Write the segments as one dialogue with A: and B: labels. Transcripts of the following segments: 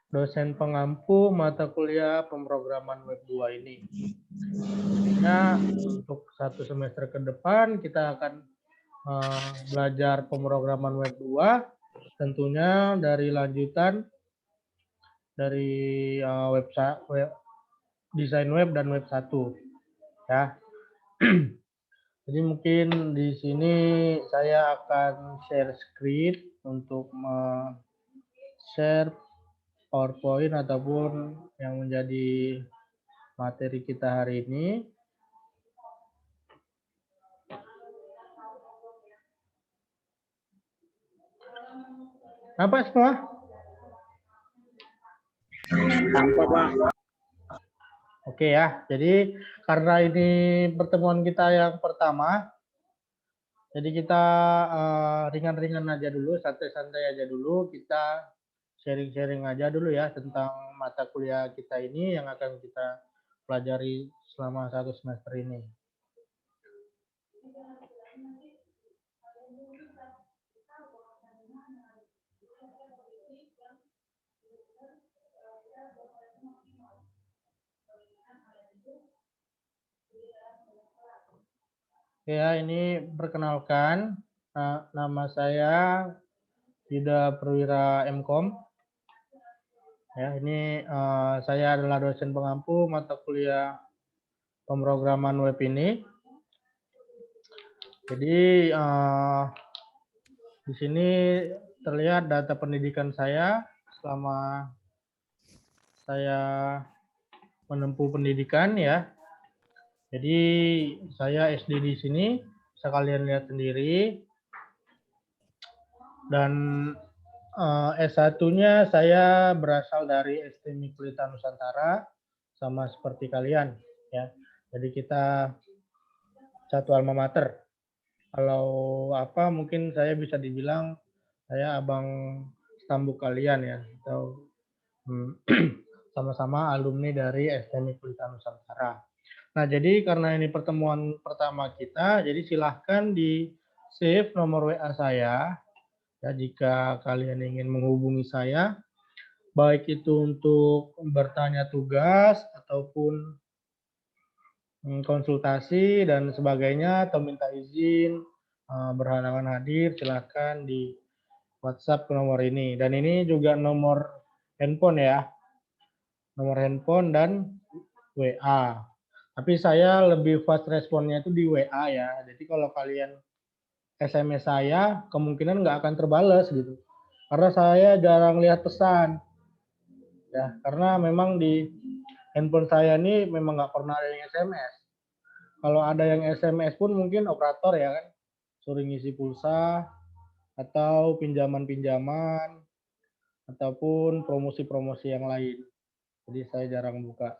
A: dosen pengampu mata kuliah pemrograman web 2 ini. Tentunya untuk 1 semester ke depan kita akan belajar pemrograman web 2, tentunya dari lanjutan dari desain web dan web 1 ya. Jadi mungkin di sini saya akan share screen untuk share PowerPoint ataupun yang menjadi materi kita hari ini. Nampak semua?
B: Nampak, Pak.
A: Oke ya, jadi karena ini pertemuan kita yang pertama, jadi kita ringan-ringan aja dulu, santai-santai aja dulu, kita sharing-sharing aja dulu ya tentang mata kuliah kita ini yang akan kita pelajari selama 1 semester ini. Ya, ini perkenalkan, nama saya Yuda Perwira MKom. Ya, ini saya adalah dosen pengampu mata kuliah pemrograman web ini. Jadi di sini terlihat data pendidikan saya selama saya menempuh pendidikan ya. Jadi saya SD di sini, bisa kalian lihat sendiri. Dan S1-nya saya berasal dari STMI Pelita Nusantara, sama seperti kalian ya. Jadi kita satu alma mater. Kalau apa mungkin saya bisa dibilang saya abang stambuk kalian ya, atau sama-sama alumni dari STMI Pelita Nusantara. Nah, jadi karena ini pertemuan pertama kita, jadi silahkan di save nomor WA saya ya jika kalian ingin menghubungi saya, baik itu untuk bertanya tugas ataupun konsultasi dan sebagainya atau minta izin berhalangan hadir, silahkan di WhatsApp ke nomor ini. Dan ini juga nomor handphone ya, nomor handphone dan WA. Tapi saya lebih fast responnya itu di WA ya. Jadi kalau kalian SMS saya, kemungkinan nggak akan terbales gitu. Karena saya jarang lihat pesan. Ya, karena memang di handphone saya ini memang nggak pernah ada yang SMS. Kalau ada yang SMS pun mungkin operator ya kan, suruh ngisi pulsa, atau pinjaman-pinjaman, ataupun promosi-promosi yang lain. Jadi saya jarang buka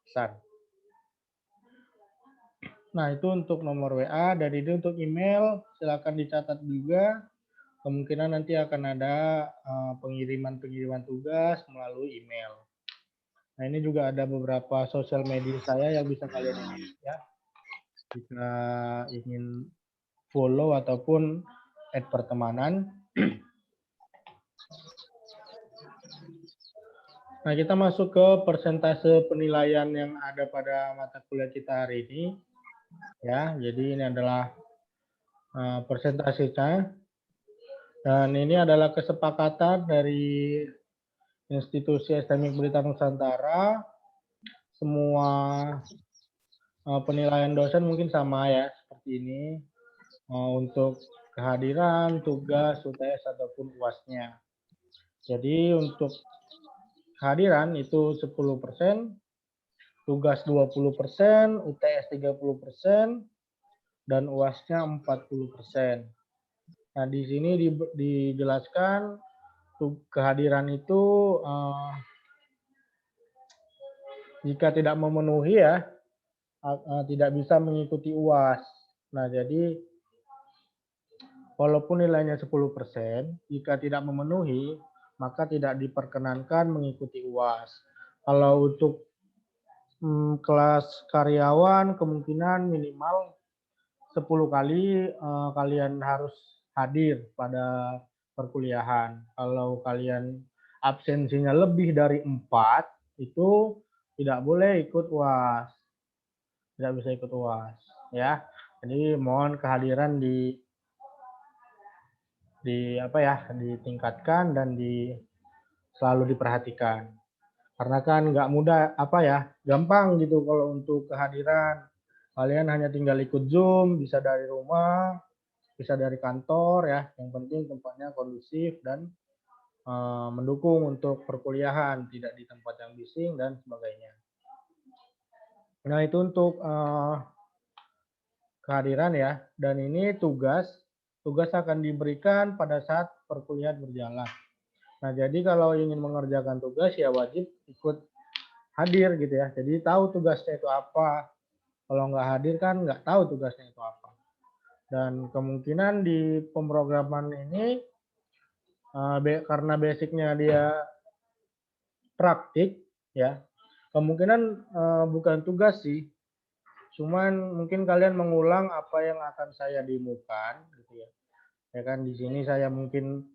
A: pesan. Nah, itu untuk nomor WA, dan ini untuk email, silakan dicatat juga. Kemungkinan nanti akan ada pengiriman-pengiriman tugas melalui email. Nah, ini juga ada beberapa sosial media saya yang bisa kalian isi ya. Jika ingin follow ataupun add pertemanan. Nah, kita masuk ke persentase penilaian yang ada pada mata kuliah kita hari ini. Ya, jadi ini adalah persentasenya. Dan ini adalah kesepakatan dari institusi STMI Pelita Nusantara. Semua penilaian dosen mungkin sama ya, seperti ini. Untuk kehadiran, tugas, UTS, ataupun UAS-nya. Jadi untuk kehadiran itu 10%, tugas 20%, UTS 30%, dan UAS-nya 40%. Nah, di sini dijelaskan kehadiran itu jika tidak memenuhi ya, tidak bisa mengikuti UAS. Nah, jadi walaupun nilainya 10%, jika tidak memenuhi, maka tidak diperkenankan mengikuti UAS. Kalau untuk kelas karyawan, kemungkinan minimal 10 kali kalian harus hadir pada perkuliahan. Kalau kalian absensinya lebih dari 4 itu tidak boleh ikut UAS. Tidak bisa ikut UAS ya. Jadi mohon kehadiran ditingkatkan dan selalu diperhatikan. Karena kan nggak mudah gampang gitu kalau untuk kehadiran. Kalian hanya tinggal ikut Zoom, bisa dari rumah, bisa dari kantor ya. Yang penting tempatnya kondusif dan mendukung untuk perkuliahan, tidak di tempat yang bising dan sebagainya. Nah, itu untuk kehadiran ya. Dan ini tugas akan diberikan pada saat perkuliahan berjalan. Nah, jadi kalau ingin mengerjakan tugas ya wajib ikut hadir gitu ya. Jadi tahu tugasnya itu apa. Kalau nggak hadir kan nggak tahu tugasnya itu apa. Dan kemungkinan di pemrograman ini karena basicnya dia praktik ya, kemungkinan bukan tugas sih. Cuman mungkin kalian mengulang apa yang akan saya demokan gitu ya. Ya kan di sini saya mungkin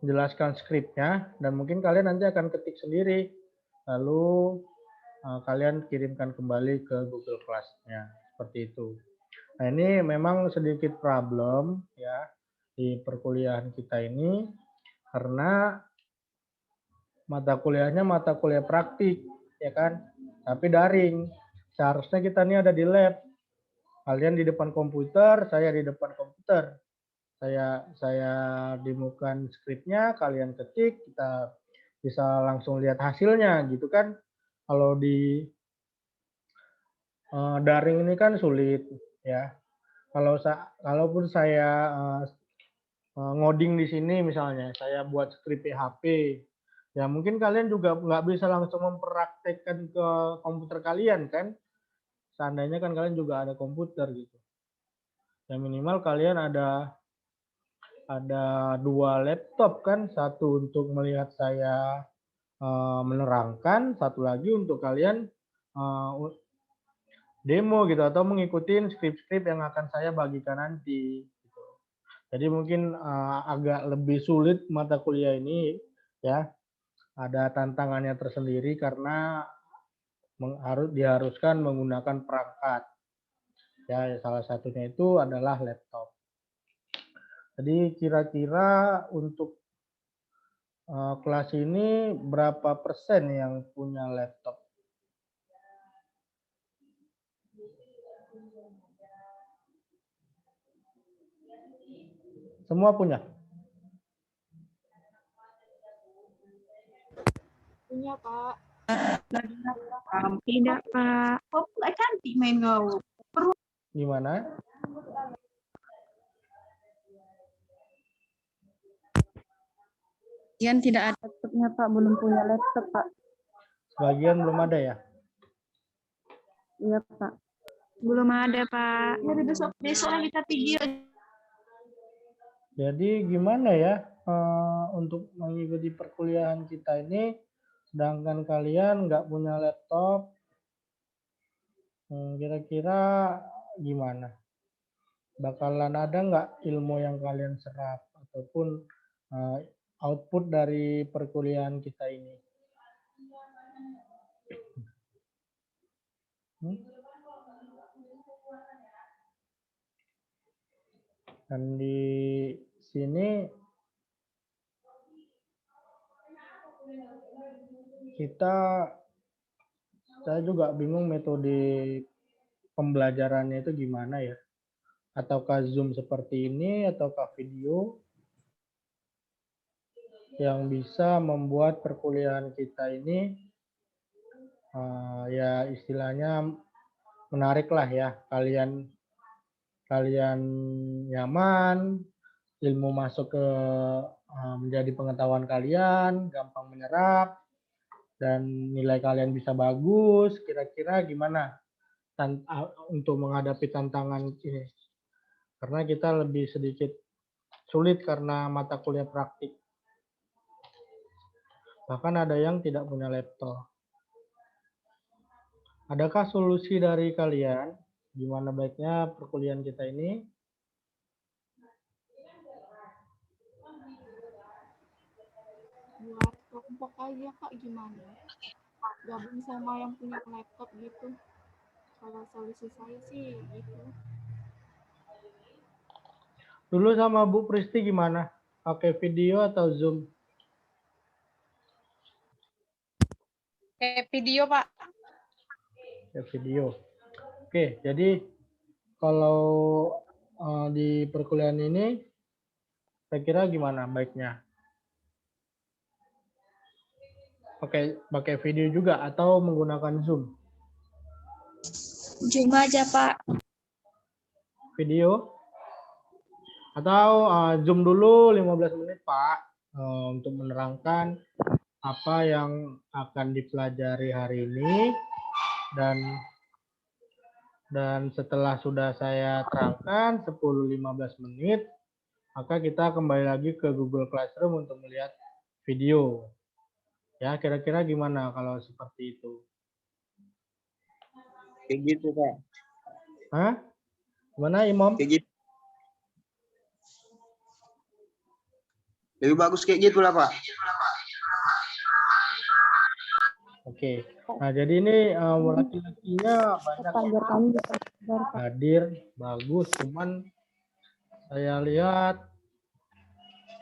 A: jelaskan skripnya dan mungkin kalian nanti akan ketik sendiri. Lalu kalian kirimkan kembali ke Google Class-nya seperti itu. Nah, ini memang sedikit problem ya di perkuliahan kita ini karena mata kuliahnya mata kuliah praktik ya kan, tapi daring. Seharusnya kita ini ada di lab. Kalian di depan komputer, saya di depan komputer. Saya demokan skripnya, kalian ketik, kita bisa langsung lihat hasilnya gitu kan. Kalau di daring ini kan sulit ya. Kalaupun saya ngoding di sini misalnya, saya buat skrip PHP, ya mungkin kalian juga nggak bisa langsung mempraktekkan ke komputer kalian kan. Seandainya kan kalian juga ada komputer gitu. Ya minimal kalian ada 2 laptop kan, satu untuk melihat saya menerangkan, satu lagi untuk kalian demo gitu atau mengikuti skrip-skrip yang akan saya bagikan nanti. Gitu. Jadi mungkin agak lebih sulit mata kuliah ini ya, ada tantangannya tersendiri karena diharuskan menggunakan perangkat. Ya, salah satunya itu adalah laptop. Jadi kira-kira untuk kelas ini berapa persen yang punya laptop? Semua punya?
C: Punya, Pak.
D: Tidak, Pak. Kok nggak cantik main ngau?
A: Gimana?
D: Sebagian tidak ada laptopnya, Pak. Belum punya laptop, Pak.
A: Sebagian belum ada ya?
D: Iya, Pak. Belum ada, Pak.
C: Ya, besok kita video.
A: Jadi gimana ya untuk mengikuti perkuliahan kita ini, sedangkan kalian nggak punya laptop, kira-kira gimana? Bakalan ada nggak ilmu yang kalian serap ataupun output dari perkuliahan kita ini? Dan di sini saya juga bingung metode pembelajarannya itu gimana ya? Ataukah Zoom seperti ini ataukah video yang bisa membuat perkuliahan kita ini ya istilahnya menarik lah ya, kalian nyaman, ilmu masuk ke menjadi pengetahuan kalian, gampang menyerap, dan nilai kalian bisa bagus. Kira-kira gimana untuk menghadapi tantangan ini? Karena kita lebih sedikit sulit karena mata kuliah praktik. Bahkan ada yang tidak punya laptop. Adakah solusi dari kalian? Gimana baiknya perkuliahan kita ini?
C: buat kelompok aja kak, gimana? Gabung sama yang punya laptop gitu. Kalau solusi saya sih gitu.
A: Dulu sama Bu Pristi gimana? Pakai video atau Zoom?
E: Kayak video, Pak.
A: Ya, video. Oke, jadi kalau di perkuliahan ini, saya kira gimana baiknya? Pakai video juga atau menggunakan Zoom?
D: Zoom aja, Pak.
A: Video? Atau Zoom dulu 15 menit, Pak, untuk menerangkan apa yang akan dipelajari hari ini, dan setelah sudah saya terangkan 10-15 menit, maka kita kembali lagi ke Google Classroom untuk melihat video. Ya, kira-kira gimana kalau seperti itu?
B: Kayak gitu, Pak.
A: Hah? Gimana, Imam?
B: Kayak gitu. Lebih bagus kayak gitu lah, Pak.
A: Oke. Nah, jadi ini laki-lakinya banyak
D: Biar kami bisa belajar, Pak.
A: hadir, bagus. Cuman saya lihat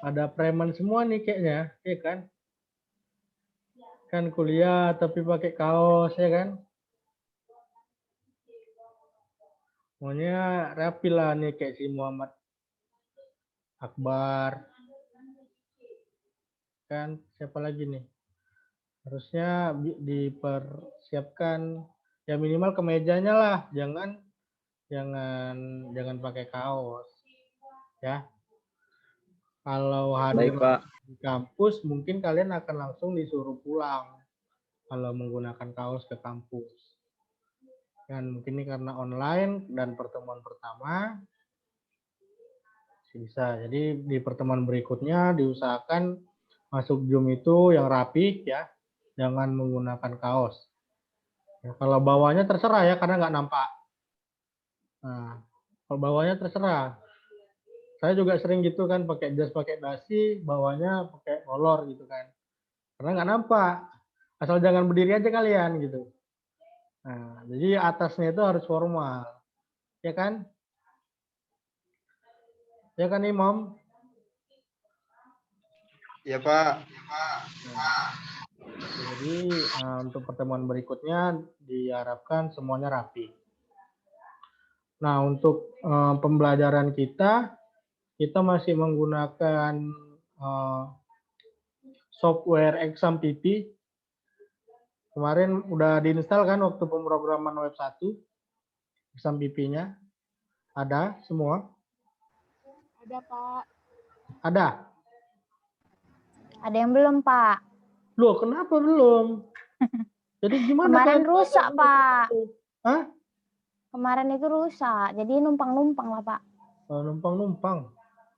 A: ada preman semua nih kayaknya, ya kan? Kan kuliah tapi pakai kaos, ya kan? Maunya rapi lah nih kayak si Muhammad Akbar. Kan siapa lagi nih? Harusnya dipersiapkan ya minimal kemejanya lah, jangan pakai kaos. Ya. Kalau hadir
B: Baik, Pak.
A: di kampus mungkin kalian akan langsung disuruh pulang kalau menggunakan kaos ke kampus. Dan mungkin ini karena online dan pertemuan pertama bisa. Jadi di pertemuan berikutnya diusahakan masuk Zoom itu yang rapi ya, jangan menggunakan kaos. Ya, kalau bawahnya terserah ya karena nggak nampak. Nah, kalau bawahnya terserah. Saya juga sering gitu kan pakai jas pakai dasi, bawahnya pakai kolor gitu kan. Karena nggak nampak. Asal jangan berdiri aja kalian gitu. Nah, jadi atasnya itu harus formal. Ya kan? Ya kan Imam?
B: Ya, Pak.
A: Jadi untuk pertemuan berikutnya diharapkan semuanya rapi. Nah, untuk pembelajaran kita masih menggunakan software Exam PP. Kemarin udah diinstal kan waktu pemrograman web 1, Exam PP-nya. Ada semua?
C: Ada Pak.
A: Ada?
F: Ada yang belum, Pak.
A: Loh, kenapa belum? Jadi gimana?
F: Kemarin
A: kalian
F: rusak,
A: belajar
F: Pak.
A: Hah?
F: Kemarin itu rusak, jadi numpang-numpang lah, Pak.
A: Oh, numpang-numpang.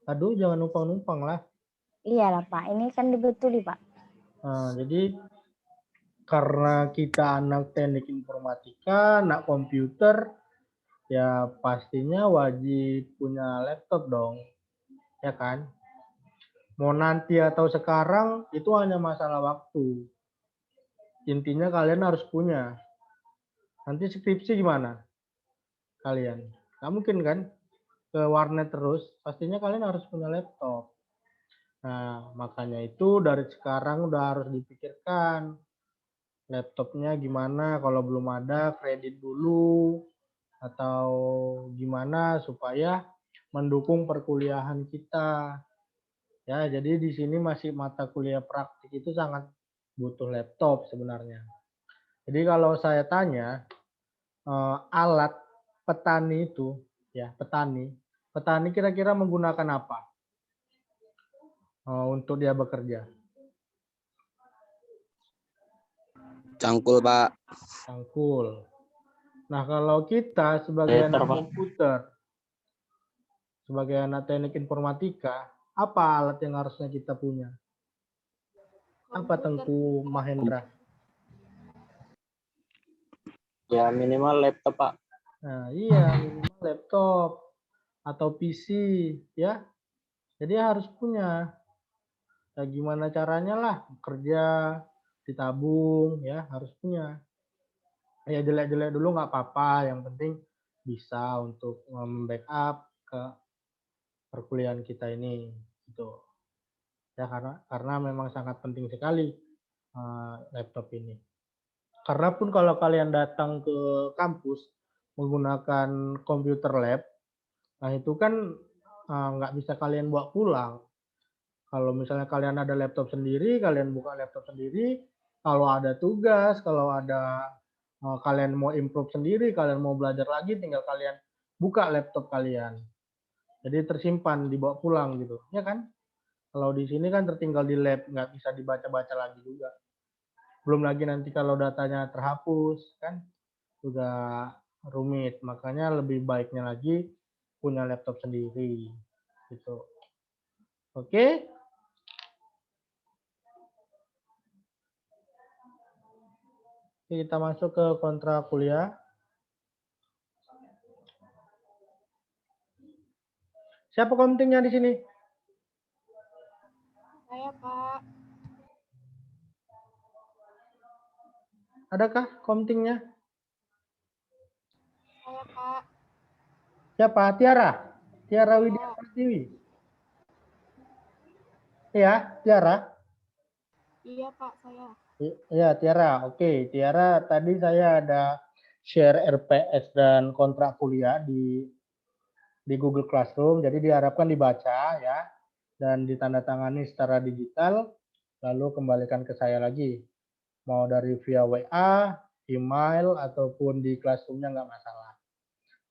A: Aduh, jangan numpang-numpang lah.
F: Iya lah, Pak. Ini kan dibetuli, Pak.
A: Nah, jadi karena kita anak teknik informatika, anak komputer, ya pastinya wajib punya laptop dong, ya kan? Mau nanti atau sekarang itu hanya masalah waktu. Intinya kalian harus punya. Nanti skripsi gimana? Kalian? Nggak mungkin kan? Ke warnet terus, pastinya kalian harus punya laptop. Nah, makanya itu dari sekarang udah harus dipikirkan. Laptopnya gimana, kalau belum ada kredit dulu, atau gimana supaya mendukung perkuliahan kita. Ya, jadi di sini masih mata kuliah praktik itu sangat butuh laptop sebenarnya. Jadi kalau saya tanya, alat petani itu, ya petani kira-kira menggunakan apa untuk dia bekerja?
B: Cangkul, Pak.
A: Cangkul. Nah, kalau kita sebagai anak komputer, sebagai anak teknik informatika, apa alat yang harusnya kita punya? Apa Tengku Mahendra?
B: Ya, minimal laptop, Pak.
A: Nah, iya, minimal laptop atau PC, ya. Jadi harus punya. Ya gimana caranya lah kerja ditabung ya harus punya. Ya jelek-jelek dulu nggak apa-apa, yang penting bisa untuk backup ke perkuliahan kita ini gitu. Ya karena memang sangat penting sekali laptop ini. Karena pun kalau kalian datang ke kampus menggunakan komputer lab, nah itu kan nggak bisa kalian bawa pulang. Kalau misalnya kalian ada laptop sendiri, kalian buka laptop sendiri, kalau ada tugas, kalau ada kalian mau improve sendiri, kalian mau belajar lagi, tinggal kalian buka laptop kalian. Jadi tersimpan, dibawa pulang gitu, ya kan? Kalau di sini kan tertinggal di lab, nggak bisa dibaca-baca lagi juga. Belum lagi nanti kalau datanya terhapus, kan juga rumit. Makanya lebih baiknya lagi punya laptop sendiri, gitu. Oke? Kita masuk ke kontrak kuliah. Siapa komtingnya di sini?
C: Saya, Pak.
A: Adakah komtingnya?
C: Saya, Pak.
A: Siapa? Tiara? Tiara
C: Oh,
A: Widya Pratiwi? Ya, Tiara?
C: iya, Pak, saya.
A: Ya, Tiara. Oke, Tiara, tadi saya ada share RPS dan kontrak kuliah di Google Classroom, jadi diharapkan dibaca ya, dan ditandatangani secara digital, lalu kembalikan ke saya lagi. Mau dari via WA, email, ataupun di Classroom-nya nggak masalah.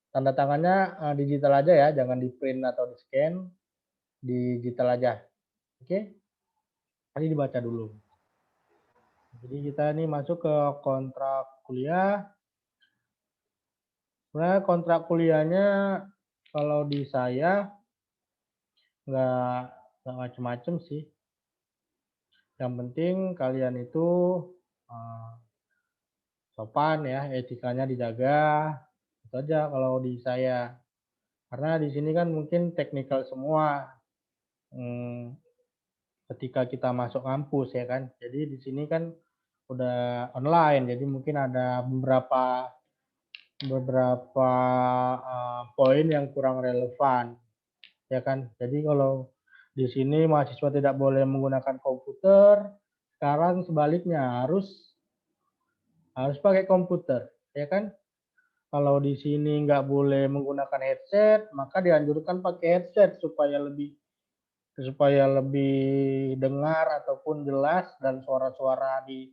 A: Tanda tangannya digital aja ya, jangan di print atau di scan, digital aja. Oke, tadi dibaca dulu. Jadi kita ini masuk ke kontrak kuliah. Sebenarnya kontrak kuliahnya kalau di saya nggak macem-macem sih. Yang penting kalian itu sopan ya, etikanya dijaga. Itu aja kalau di saya. Karena di sini kan mungkin teknikal semua. Ketika kita masuk kampus ya kan. Jadi di sini kan udah online, jadi mungkin ada beberapa poin yang kurang relevan ya kan. Jadi kalau di sini mahasiswa tidak boleh menggunakan komputer, sekarang sebaliknya harus pakai komputer ya kan. Kalau di sini nggak boleh menggunakan headset, maka dianjurkan pakai headset supaya lebih dengar ataupun jelas dan suara-suara di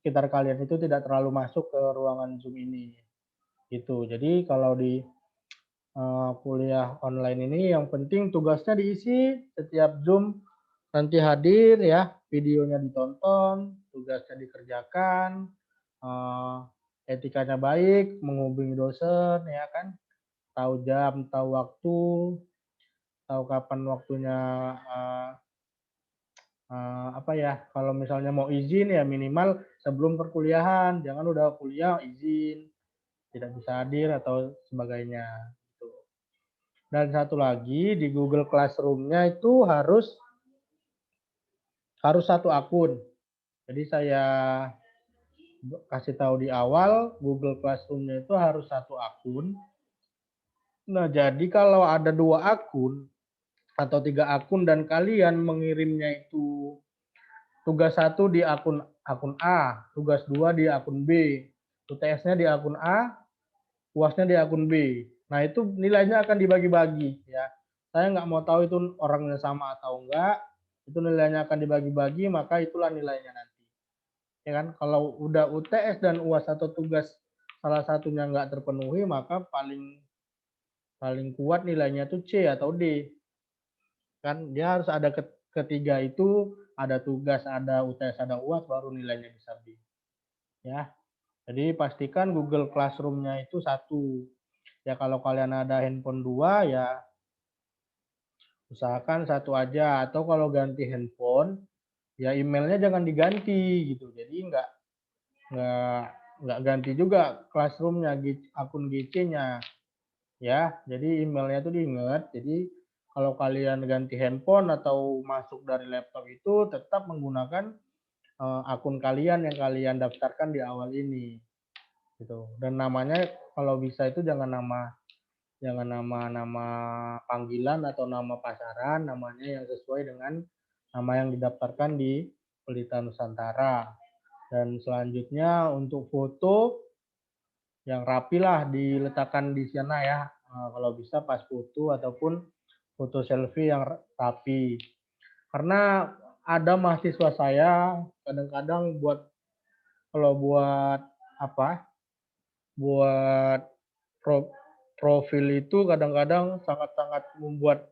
A: sekitar kalian itu tidak terlalu masuk ke ruangan Zoom ini. Gitu. Jadi kalau di kuliah online ini yang penting tugasnya diisi, setiap Zoom nanti hadir ya, videonya ditonton, tugasnya dikerjakan, etikanya baik, menghubungi dosen ya kan, tahu jam, tahu waktu, tahu kapan waktunya apa ya, kalau misalnya mau izin ya minimal sebelum perkuliahan, jangan udah kuliah izin, tidak bisa hadir atau sebagainya. Gitu. Dan satu lagi di Google Classroom-nya itu harus satu akun. Jadi saya kasih tahu di awal, Google Classroom-nya itu harus satu akun. Nah, jadi kalau ada 2 akun atau 3 akun dan kalian mengirimnya itu tugas 1 di akun A, tugas 2 di akun B, UTS-nya di akun A, UAS-nya di akun B. Nah, itu nilainya akan dibagi-bagi ya. Saya nggak mau tahu itu orangnya sama atau enggak, itu nilainya akan dibagi-bagi, maka itulah nilainya nanti. Ya kan, kalau udah UTS dan UAS atau tugas salah satunya nggak terpenuhi, maka paling kuat nilainya itu C atau D. Kan dia harus ada ketiga itu, ada tugas, ada UTS, ada UAS, baru nilainya bisa B. Ya, jadi pastikan Google Classroom-nya itu satu. Ya kalau kalian ada handphone 2 ya usahakan satu aja. Atau kalau ganti handphone ya emailnya jangan diganti gitu. Jadi nggak ganti juga Classroom-nya, akun GC-nya. Ya, jadi emailnya itu diingat. Jadi kalau kalian ganti handphone atau masuk dari laptop itu tetap menggunakan akun kalian yang kalian daftarkan di awal ini gitu. Dan namanya kalau bisa itu jangan nama panggilan atau nama pasaran, namanya yang sesuai dengan nama yang didaftarkan di Pelita Nusantara. Dan selanjutnya untuk foto yang rapi lah diletakkan di sana ya. Kalau bisa pas foto ataupun foto selfie yang rapi. Karena ada mahasiswa saya kadang-kadang kalau buat apa? Buat profil itu kadang-kadang sangat-sangat membuat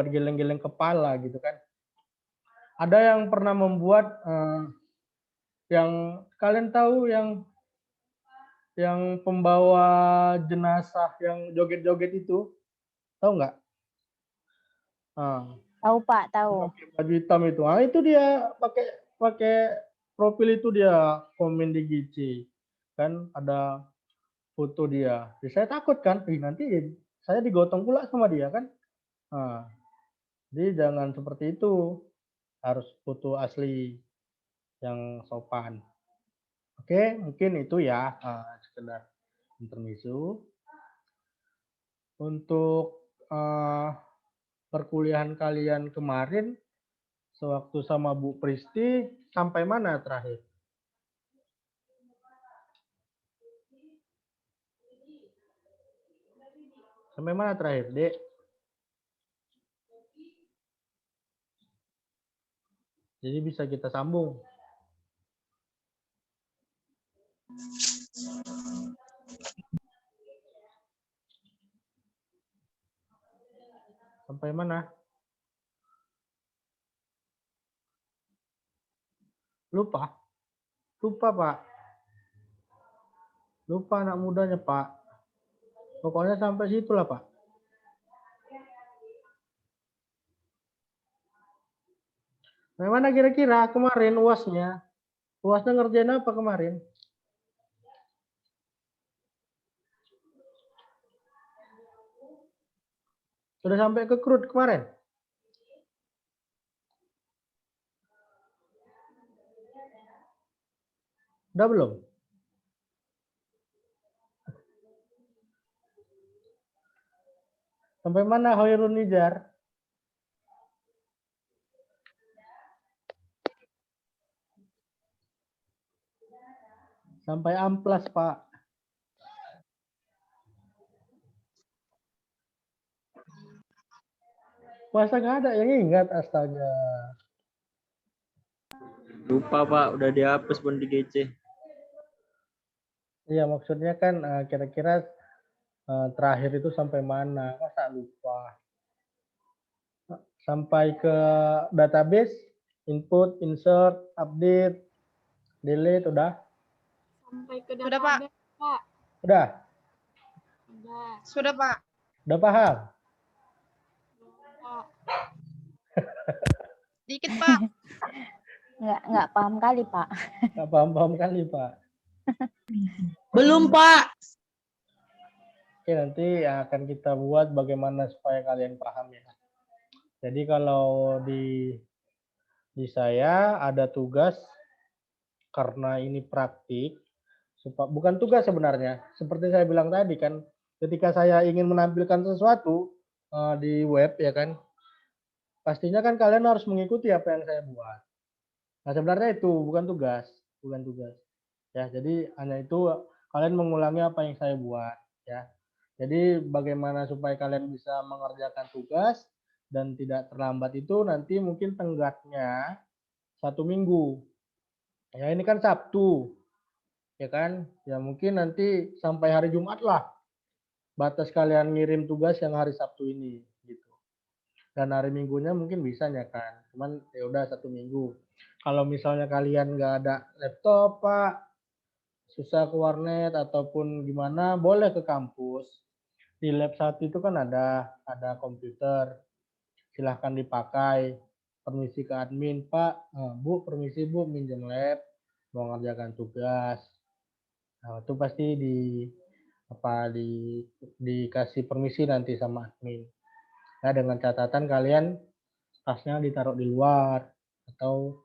A: geleng-geleng kepala gitu kan. Ada yang pernah membuat yang kalian tahu yang pembawa jenazah yang joget-joget itu, tahu nggak?
F: Tahu Pak, tahu.
A: Pakai baju hitam itu. Itu dia pakai pakai profil itu dia komen di GC. Kan ada foto dia. Ya, saya takut kan, nanti saya digotong pula sama dia kan. Jadi jangan seperti itu. Harus foto asli yang sopan. Oke, mungkin itu ya sekedar intermezzo. Untuk perkuliahan kalian kemarin sewaktu sama Bu Pristi sampai mana terakhir? Sampai mana terakhir, Dek? Jadi bisa kita sambung. Sampai mana? Lupa? Lupa, Pak. Lupa anak mudanya, Pak. Pokoknya sampai situlah, Pak. Bagaimana kira-kira kemarin UASnya? UASnya ngerjain apa kemarin? Sudah sampai ke CRUD kemarin? Udah belum? Sampai mana Hoirun Nijar? Sampai amplas, Pak. Puasa nggak ada yang ingat, astaga.
E: Lupa Pak, udah dihapus pun di GC.
A: Iya, maksudnya kan kira-kira terakhir itu sampai mana? Masa lupa? Sampai ke database, input, insert, update, delete, udah?
C: Sampai ke
D: Sudah, Pak.
C: database, Pak.
A: Udah?
C: Udah,
D: Sudah, Pak.
A: Udah paham?
C: Pak.
D: Dikit, Pak.
F: Nggak paham kali Pak.
A: Nggak paham-paham kali, Pak.
D: Belum, Pak.
A: Oke, nanti akan kita buat bagaimana supaya kalian paham ya. Jadi kalau di saya ada tugas karena ini praktik, bukan tugas sebenarnya. Seperti saya bilang tadi kan, ketika saya ingin menampilkan sesuatu di web ya kan, pastinya kan kalian harus mengikuti apa yang saya buat. Nah sebenarnya itu bukan tugas. Ya, jadi hanya itu kalian mengulangi apa yang saya buat ya. Jadi bagaimana supaya kalian bisa mengerjakan tugas dan tidak terlambat itu nanti mungkin tenggatnya 1 minggu. Ya ini kan Sabtu. Ya kan? Ya mungkin nanti sampai hari Jumat lah. Batas kalian ngirim tugas yang hari Sabtu ini gitu. Dan hari Minggunya mungkin bisa ya kan. Cuman ya udah 1 minggu. Kalau misalnya kalian nggak ada laptop, Pak, susah ke warnet ataupun gimana, boleh ke kampus. Di lab 1 itu kan ada komputer. Silahkan dipakai. Permisi ke admin, Pak. Bu, permisi Bu, minjem lab. Mau ngerjakan tugas. Nah, itu pasti dikasih permisi nanti sama admin. Ya, dengan catatan kalian tasnya ditaruh di luar atau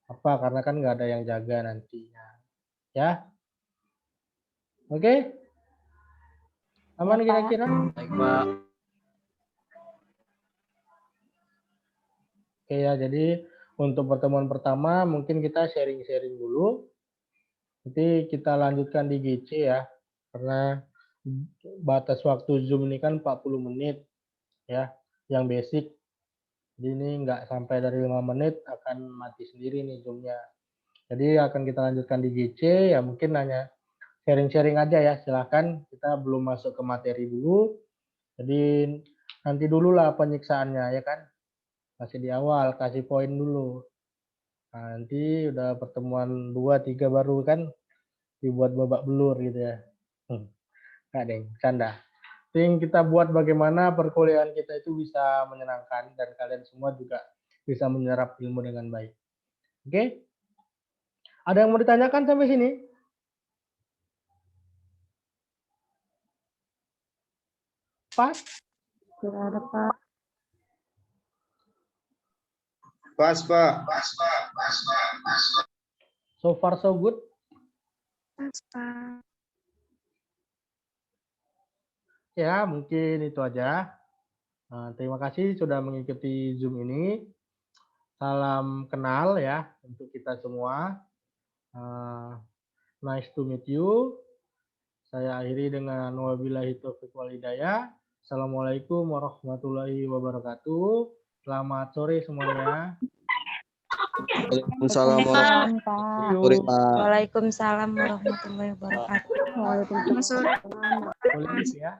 A: apa, karena kan nggak ada yang jaga nantinya. Ya, oke? Aman
F: Ya, Pak.
A: kira-kira?
E: Baik, Pak.
A: Oke ya, jadi untuk pertemuan pertama mungkin kita sharing-sharing dulu. Nanti kita lanjutkan di GC ya, karena batas waktu Zoom ini kan 40 menit ya, yang basic. Jadi ini nggak sampai dari 5 menit akan mati sendiri nih Zoom-nya. Jadi akan kita lanjutkan di GC, ya mungkin hanya sharing-sharing aja ya, silahkan. Kita belum masuk ke materi dulu. Jadi nanti dulu lah penyiksaannya ya kan. Masih di awal, kasih poin dulu. Nah, nanti udah pertemuan 2, 3 baru kan dibuat babak belur gitu ya. Nggak deh, canda. Ting kita buat bagaimana perkuliahan kita itu bisa menyenangkan dan kalian semua juga bisa menyerap ilmu dengan baik. Oke? Ada yang mau ditanyakan sampai sini? Pas?
F: Tidak ada, Pak.
B: Pas, Pak.
A: So far so good? Ya, mungkin itu aja. Terima kasih sudah mengikuti Zoom ini. Salam kenal ya untuk kita semua. Nice to meet you. Saya akhiri dengan wabillahi taufiq wal hidayah. Assalamualaikum warahmatullahi wabarakatuh. Selamat sore semuanya.
B: Waalaikumsalam
F: Waalaikumsalam, Pak.
B: warahmatullahi wabarakatuh.
D: Waalaikumsalam warahmatullahi wabarakatuh.
F: Waalaikumsalam.
A: Boleh ya.